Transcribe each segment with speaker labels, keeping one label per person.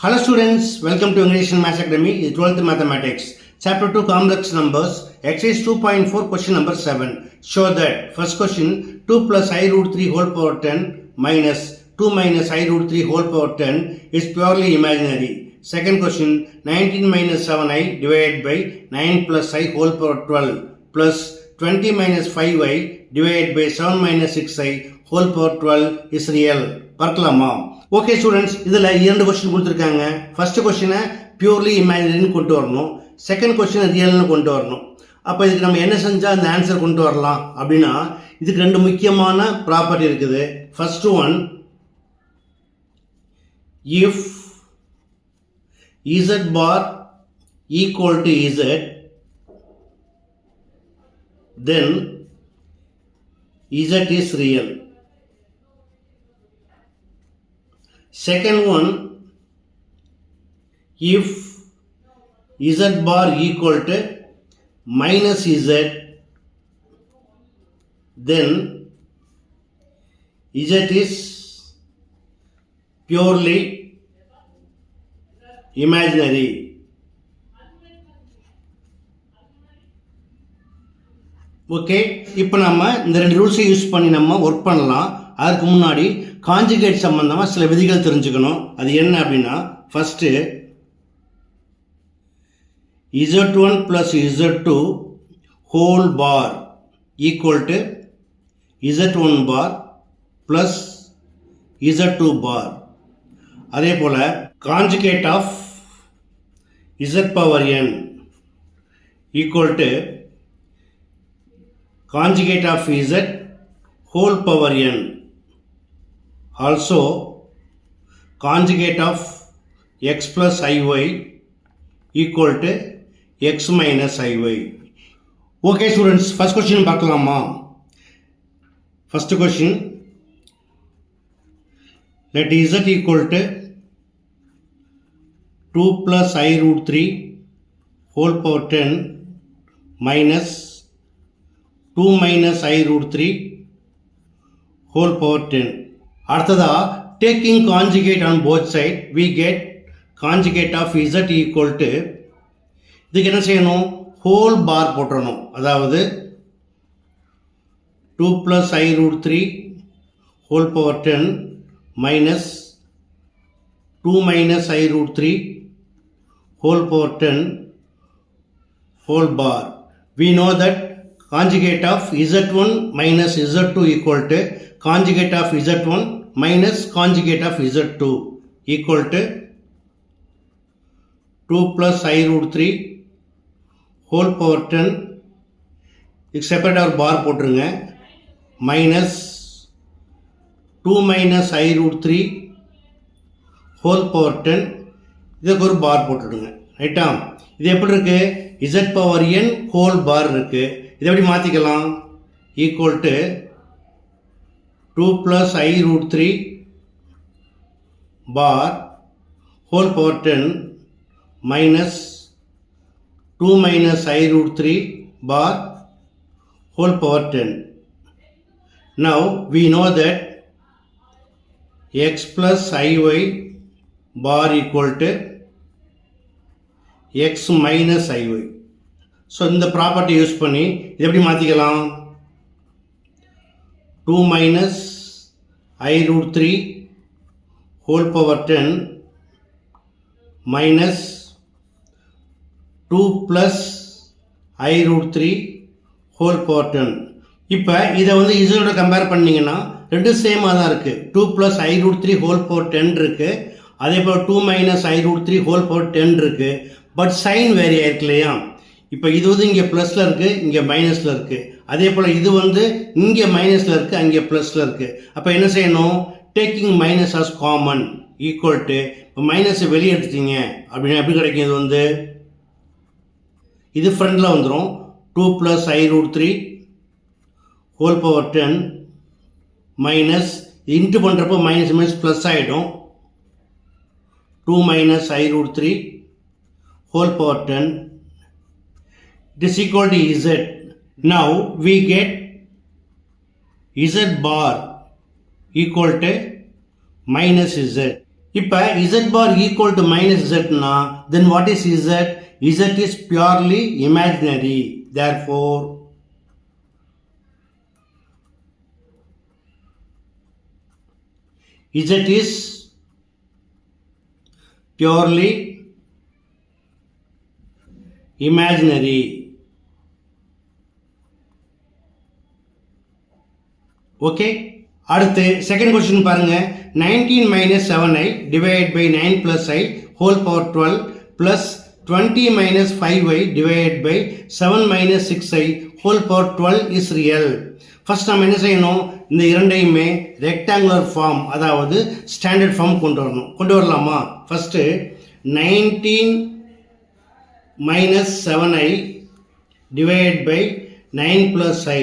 Speaker 1: Hello students, welcome to English and Maths Academy, 12th Mathematics. Chapter 2 Complex Numbers, Exercise 2.4, question number 7. Show that, first question, 2 plus I root 3 whole power 10 minus 2 minus I root 3 whole power 10 is purely imaginary. Second question, 19 minus 7i divided by 9 plus I whole power 12 plus 20 minus 5i divided by 7 minus 6i whole power 12 is real. பார்க்கலாமா? Okay students, இதில் 2 question கொடுத்துருக்காங்க. First கொஸ்டினை purely இமேஜினரின்னு கொண்டு வரணும், second கொஸ்டினை ரியல்னு கொண்டு வரணும். அப்போ இதுக்கு நம்ம என்ன செஞ்சால் அந்த ஆன்சர் கொண்டு வரலாம் அப்படின்னா, இதுக்கு 2 முக்கியமான ப்ராப்பர்ட்டி இருக்குது. First one, if z bar equal to z, then z is real. Second one, if z bar equal to minus z, then z is purely imaginary. Okay, இப்போ நம்ம இந்த 2 ரூல்ஸை யூஸ் பண்ணி நம்ம ஒர்க் பண்ணலாம். அதுக்கு முன்னாடி காஞ்சுகேட் சம்பந்தமாக சில விதிகள் தெரிஞ்சுக்கணும். அது என்ன அப்படின்னா, first z1 plus z2 whole bar equal to z1 bar plus z2 bar. அதே போல conjugate of z power n equal to conjugate of z whole power n. Also conjugate of x plus iy equal to x minus iy. Okay students, first question பார்க்கலாமா? First question, let z equal to 2 plus I root 3 whole power 10 minus 2 minus I root 3 whole power 10. அடுத்ததா, taking conjugate on both side, we get conjugate of z equal to, இதுக்கு என்ன செய்யணும், whole bar போட்டுறணும். அதாவது 2 plus I root 3 whole power 10 minus 2 minus I root 3 whole power 10 whole bar. We know that conjugate of z1 minus z2 equal to conjugate of z1 minus conjugate of z2 equal to 2 plus I root 3 whole power 10, இதுக்கு separate ஒரு பார் போட்டுருங்க, minus 2 minus I root 3 whole power 10, இதுக்கு ஒரு பார் போட்டுடுங்க. ரைட்டா? இது எப்படி இருக்கு, z பவர் n ஹோல் பார் இருக்கு. இதை எப்படி மாற்றிக்கலாம், equal to 2 plus I root 3 bar whole power 10 minus 2 minus I root 3 bar whole power 10. Now we know that x plus iy bar equal to x minus iy. So இந்த property use பண்ணி இது எப்படி மாற்றிக்கலாம், 2 minus I root 3 whole power 10 minus 2 plus I root 3 whole power 10. இப்போ இதை வந்து இதோட compare பண்ணிங்கன்னா ரெண்டும் சேமாக தான் இருக்குது. 2 plus I root 3 whole power 10 இருக்குது, அதே போல் 2 minus I root 3 whole power 10 இருக்குது. பட் சைன் வேரி ஆயிருக்கு இல்லையா? இப்போ இது வந்து இங்கே ப்ளஸில் இருக்குது, இங்கே மைனஸில் இருக்குது. அதே போல் இது வந்து இங்கே மைனஸில் இருக்குது, அங்கே ப்ளஸில் இருக்குது. அப்போ என்ன செய்யணும், taking minus as common equal to, இப்போ மைனஸை வெளியே எடுத்துட்டீங்க அப்படின்னா எப்படி கிடைக்கும், இது வந்து இது ஃப்ரண்டில் வந்துடும், 2 plus I root 3 whole power 10 minus into பண்ணுறப்போ மைனஸ் மைனஸ் ப்ளஸ் ஆகிடும், 2 minus I root 3 whole power 10, it is equal to z. Now we get z bar equal to minus z. இப்போ z bar equal to minus z னா then what is z? Z is purely imaginary. Therefore, Z is purely imaginary. Okay, அடுத்து second question பாருங்க. 19 minus 7i divided by 9 plus i whole power 12 plus 20 minus 5i divided by 7 minus 6i whole power 12 is real. First நம்ம என்ன செய்யணும், இந்த இரண்டையுமே rectangular form, அதாவது standard form கொண்டு வரலாமா? First 19 minus 7i divided by 9 plus i,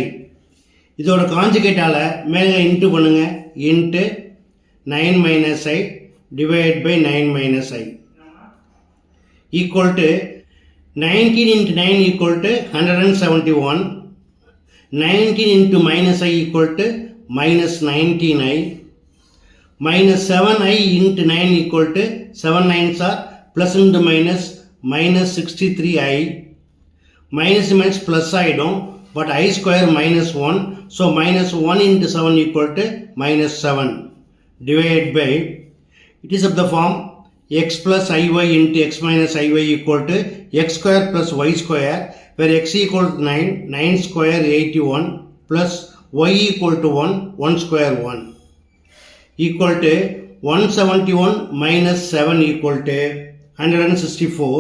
Speaker 1: இதோட காஞ்சுகேட்டால மேலே into பண்ணுங்க, into 9 minus i divided by 9 minus i equal to 19 into 9 equal to 171, 19 into minus i equal to minus 19i, minus 7i into 9 equal to 7 9s are plus into minus minus 63i, minus minus plus ஆயிடும், but I square minus 1, so minus 1 into 7 equal to minus 7 divided by, it is of the form x plus iy into x minus iy equal to x square plus y square, where x equal to 9, 9 square 81 plus y equal to 1, 1 square 1 equal to 171 minus 7 equal to 164.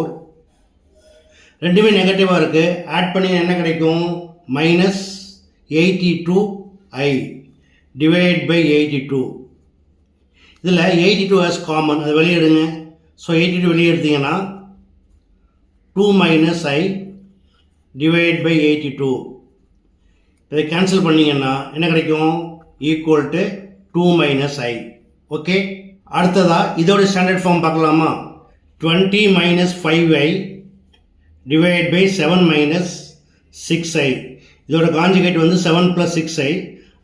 Speaker 1: ரெண்டுமே நெகட்டிவாக இருக்குது, add பண்ணி என்ன கிடைக்கும், minus 82i divide by 82. இதில் 82 as common, அதை வெளியிடுங்க. So 82 வெளியே எடுத்தீங்கன்னா 2 minus i டிவைட் பை 82. இதை கேன்சல் பண்ணிங்கன்னா என்ன கிடைக்கும், equal to 2 minus i. Okay, அடுத்ததா இதோட ஸ்டாண்டர்ட் ஃபார்ம் பார்க்கலாமா? 20 minus 5i divide by 7 minus 6i. இதோட காஞ்சுகேட் வந்து 7 plus 6i,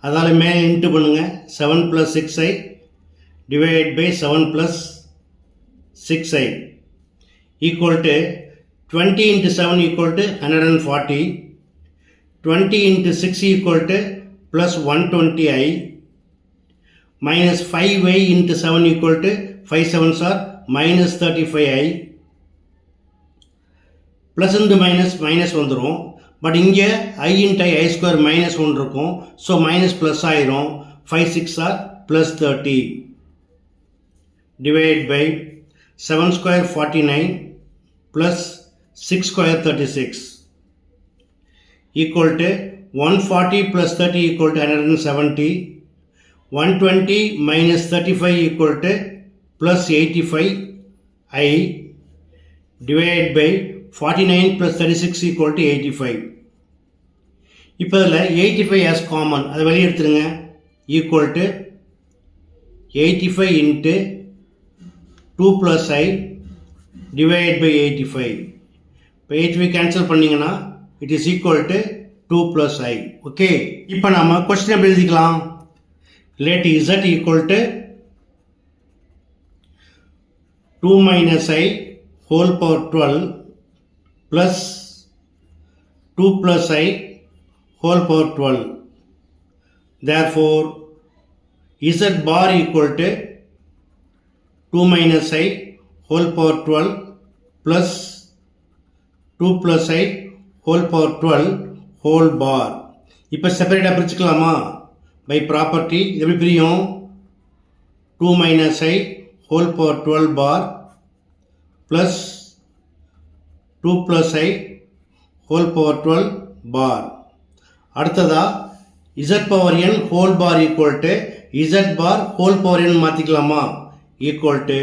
Speaker 1: அதால் மேலே இன்ட்டு பண்ணுங்கள், 7 plus 6i divided by 7 plus 6i equal to 20 into 7 equal to 140, 20 into 6 equal to plus 120i, minus 5i into 7 equal to 5 7s are minus 35i, plus into minus minus வந்துடும், but இங்கே i into i square minus 1 இருக்கும், so minus plus ஆயிரும், 5 6 are plus 30 divided by 7 square 49 plus 6 square 36 equal to 140 plus 30 equal to 170, 120 minus 35 equal to plus 85i divided by 49 plus 36 equal to 85. இப்போ இதில் 85 as common, அதை வெளியே எடுத்துருங்க, equal to 85 into 2 plus i divided by 85. இப்போ 85 cancel பண்ணிங்கன்னா it is equal to 2 plus i. Okay, இப்போ நம்ம question எப்படி எழுதிக்கலாம், let z equal to 2 minus i whole power 12 plus 2 plus i whole power 12. Therefore, z bar equal to 2 minus i whole power 12 plus 2 plus i whole power 12 whole bar. இப்போ செப்பரேட்டாக பிரிச்சுக்கலாமா? By property எப்படி பிரியும், 2 minus i whole power 12 bar plus 2 plus i whole power 12 bar. அடுத்ததா z power n whole bar equal to z bar whole power n மாற்றிக்கலாமா? equal to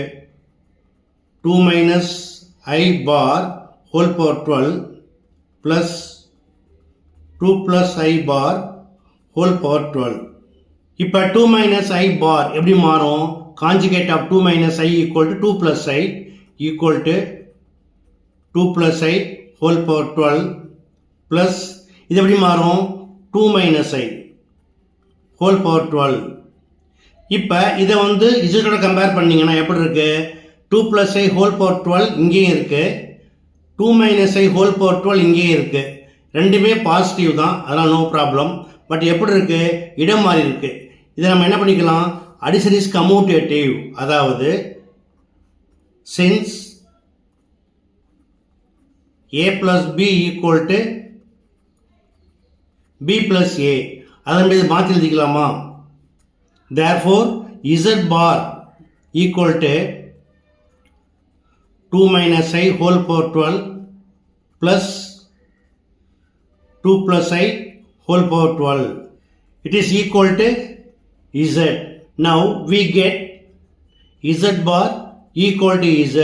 Speaker 1: 2 minus I bar whole power 12 plus 2 plus I bar whole power 12. இப்போ 2 minus I bar எப்படி மாறும், conjugate of 2 minus I equal to 2 plus I equal to 2 plus I whole power 12 plus இது எப்படி மாறும், 2 minus I whole power 12 இப்போ இதை வந்து இசட்டோட compare பண்ணிங்கன்னா எப்படி இருக்கு? 2 + i ஹோல் பவர் 12 இங்கேயும் இருக்கு, 2 - i ஹோல் பவர் 12 இங்கேயும் இருக்கு. ரெண்டுமே பாசிட்டிவ் தான், அதெல்லாம் நோ ப்ராப்ளம். பட் எப்படி இருக்கு? இடம் மாறி இருக்கு. இதை நம்ம என்ன பண்ணிக்கலாம்? அடிஷன் இஸ் கம்யூட்டேட்டிவ், அதாவது since a plus b equal to b plus a, அதன் மீது மாற்றி எழுதிக்கலாமா? therefore z bar equal to 2 - i whole power 12 plus 2 plus i whole power 12. It is equal to z. Now we get z bar equal to z.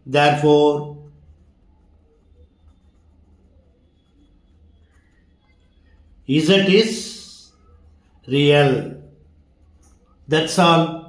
Speaker 1: Therefore z is real. That's all.